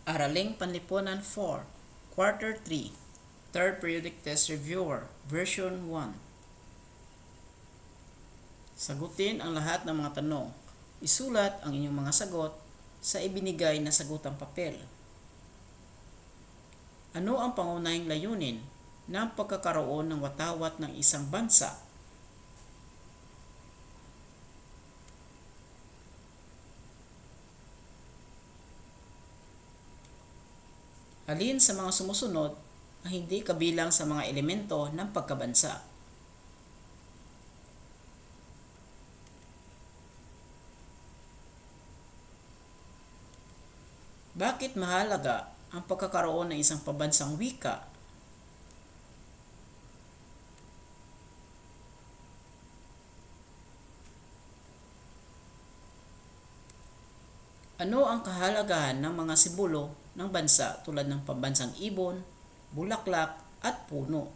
Araling Panlipunan 4, Quarter 3, Third Periodic Test Reviewer, Version 1. Sagutin ang lahat ng mga tanong. Isulat ang inyong mga sagot sa ibinigay na sagutang papel. Ano ang pangunahing layunin ng pagkakaroon ng watawat ng isang bansa? Alin sa mga sumusunod ang hindi kabilang sa mga elemento ng pagkabansa? Bakit mahalaga ang pagkakaroon ng isang pambansang wika? Ano ang kahalagahan ng mga simbolo ng bansa tulad ng pambansang ibon, bulaklak at puno?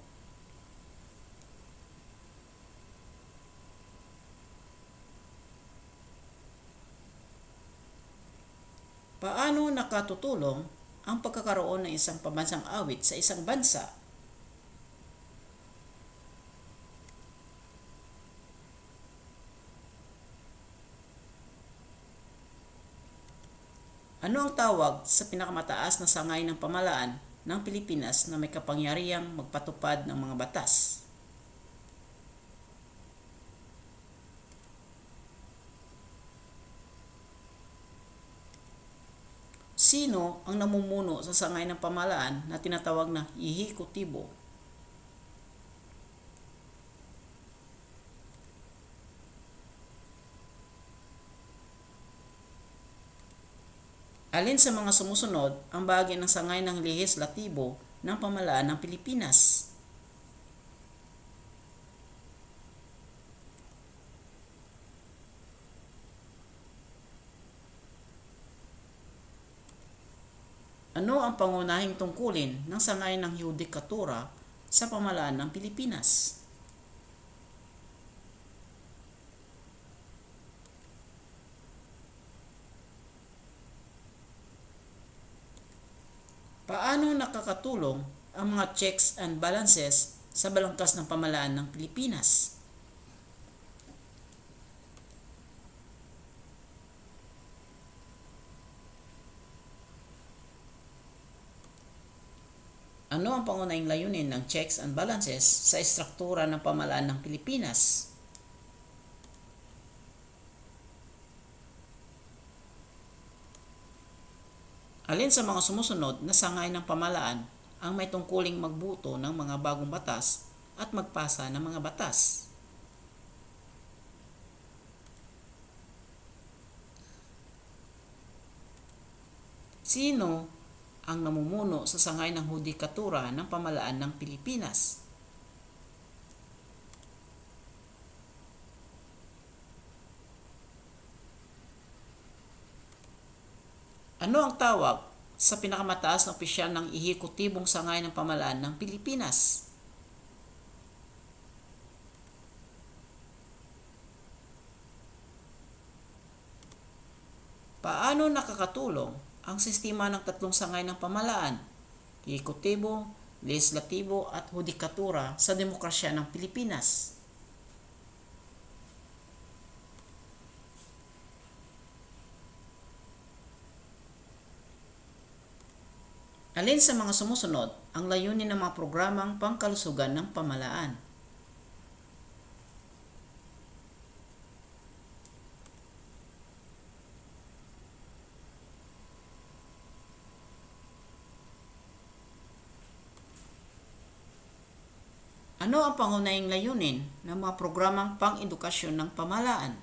Paano nakatutulong ang pagkakaroon ng isang pambansang awit sa isang bansa? Ano ang tawag sa pinakamataas na sangay ng pamahalaan ng Pilipinas na may kapangyarihang magpatupad ng mga batas? Sino ang namumuno sa sangay ng pamahalaan na tinatawag na ehekutibo? Alin sa mga sumusunod ang bahagi ng sangay ng lehislatibo ng pamahalaan ng Pilipinas? Ano ang pangunahing tungkulin ng sangay ng hudikatura sa pamahalaan ng Pilipinas? Paano nakakatulong ang mga checks and balances sa balangkas ng pamahalaan ng Pilipinas? Ano ang pangunahing layunin ng checks and balances sa estruktura ng pamahalaan ng Pilipinas? Alin sa mga sumusunod na sangay ng pamahalaan ang may tungkuling magbuto ng mga bagong batas at magpasa ng mga batas? Sino ang namumuno sa sangay ng hudikatura ng pamahalaan ng Pilipinas? Ano ang tawag sa pinakamataas na opisyal ng ehekutibong sangay ng pamahalaan ng Pilipinas? Paano nakakatulong ang sistema ng tatlong sangay ng pamahalaan, ehekutibo, lehislatibo at hudikatura sa demokrasya ng Pilipinas? Alin sa mga sumusunod ang layunin ng mga programang pangkalusugan ng pamahalaan? Ano ang pangunahing layunin ng mga programang pang-edukasyon ng pamahalaan?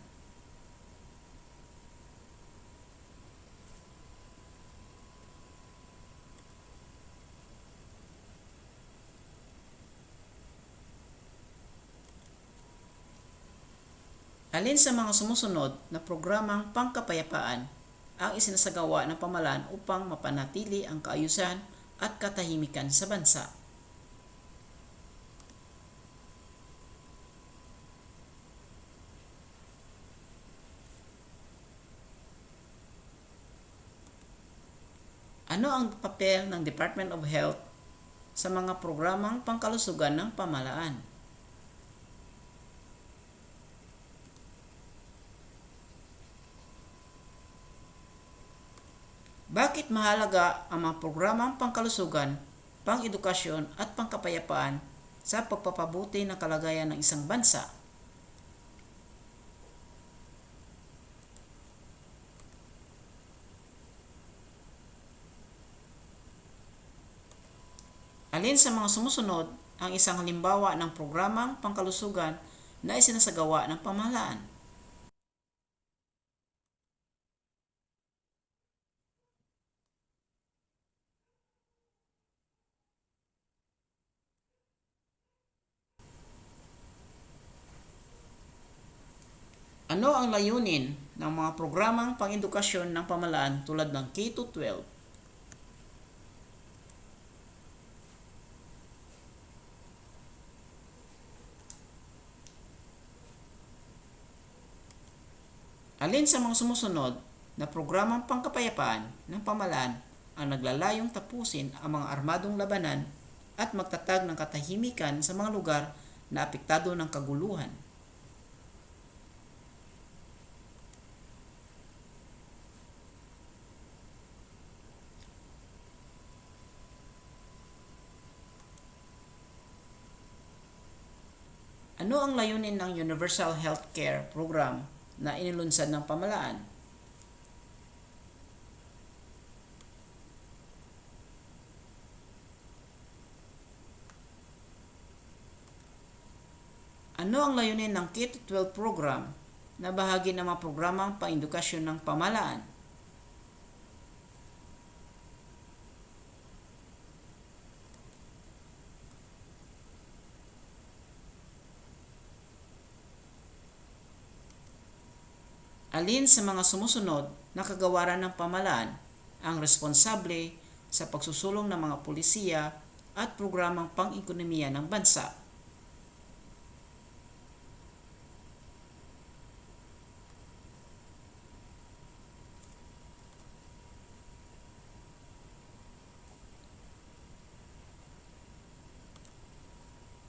Alin sa mga sumusunod na programang pangkapayapaan ang isinasagawa ng pamahalaan upang mapanatili ang kaayusan at katahimikan sa bansa? Ano ang papel ng Department of Health sa mga programang pangkalusugan ng pamahalaan? Bakit mahalaga ang mga programang pangkalusugan, pang-edukasyon at pangkapayapaan sa pagpapabuti ng kalagayan ng isang bansa? Alin sa mga sumusunod ang isang halimbawa ng programang pangkalusugan na isinasagawa ng pamahalaan? Ano ang layunin ng mga programang pang-edukasyon ng pamahalaan tulad ng K-12? Alin sa mga sumusunod na programang pangkapayapaan ng pamahalaan ang naglalayong tapusin ang mga armadong labanan at magtatag ng katahimikan sa mga lugar na apektado ng kaguluhan? Ano ang layunin ng Universal Healthcare Program na inilunsad ng pamahalaan? Ano ang layunin ng K-12 program na bahagi ng mga programang pang-edukasyon ng pamahalaan? Alin sa mga sumusunod na kagawaran ng pamahalaan ang responsable sa pagsusulong ng mga pulisiya at programang pang-ekonomiya ng bansa?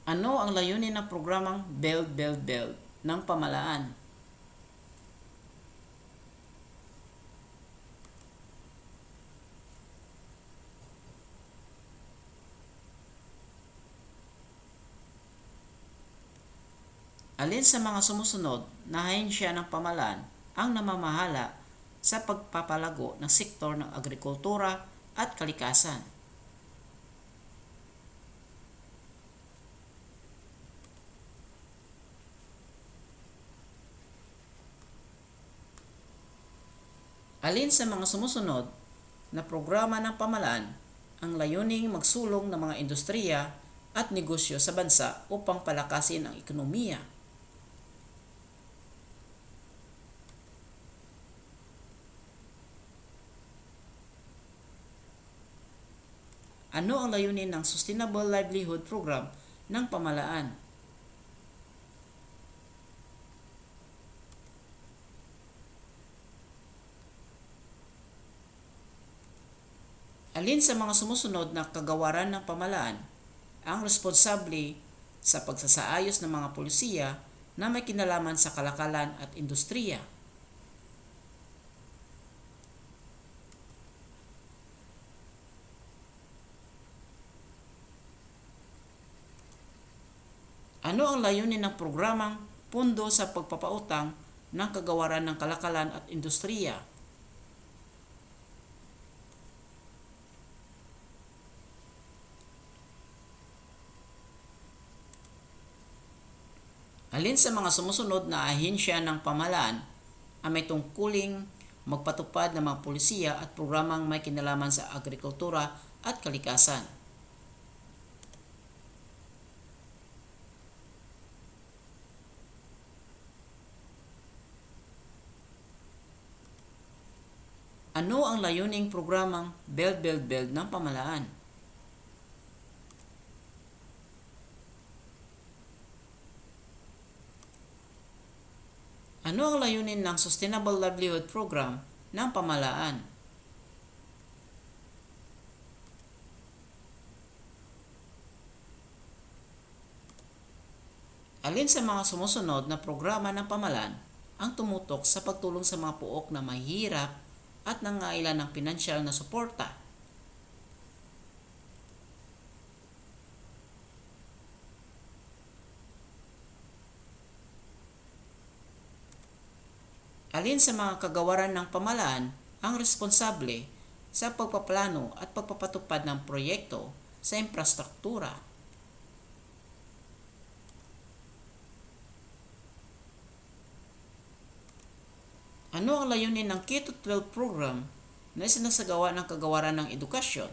Ano ang layunin ng programang Build, Build, Build ng pamahalaan? Alin sa mga sumusunod na ahensya ng pamahalaan ang namamahala sa pagpapalago ng sektor ng agrikultura at kalikasan? Alin sa mga sumusunod na programa ng pamahalaan ang layuning magsulong ng mga industriya at negosyo sa bansa upang palakasin ang ekonomiya? Ano ang layunin ng Sustainable Livelihood Program ng pamahalaan? Alin sa mga sumusunod na kagawaran ng pamahalaan ang responsable sa pagsasaayos ng mga pulisiya na may kinalaman sa kalakalan at industriya? Ano ang layunin ng programang Pundo sa Pagpapautang ng Kagawaran ng Kalakalan at Industriya? Alin sa mga sumusunod na ahensya ng pamahalaan ang may tungkuling magpatupad ng mga pulisiya at programang may kinalaman sa agrikultura at kalikasan? Ano ang layuning programang Build, Build, Build ng pamahalaan? Ano ang layunin ng Sustainable Livelihood Program ng pamahalaan? Alin sa mga sumusunod na programa ng pamahalaan ang tumutok sa pagtulong sa mga puok na mahihirap at nangangailangan ng pinansyal na suporta? Alin sa mga kagawaran ng pamahalaan ang responsable sa pagpaplano at pagpapatupad ng proyekto sa infrastruktura? Ano ang layunin ng K-12 program na isinasagawa ng kagawaran ng edukasyon?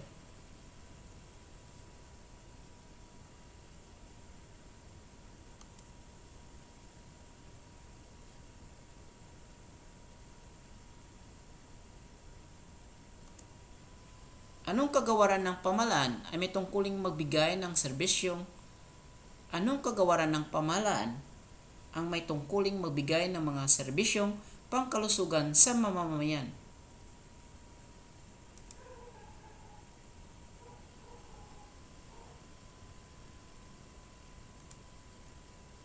Anong kagawaran ng pamahalaan ay may tungkuling magbigay ng serbisyong Anong kagawaran ng pamahalaan ang may tungkuling magbigay ng mga serbisyong pangkalusugan sa mamamayan?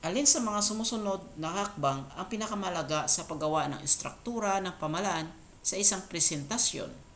Alin sa mga sumusunod na hakbang ang pinakamahalaga sa paggawa ng istruktura ng pamahalaan sa isang presentasyon?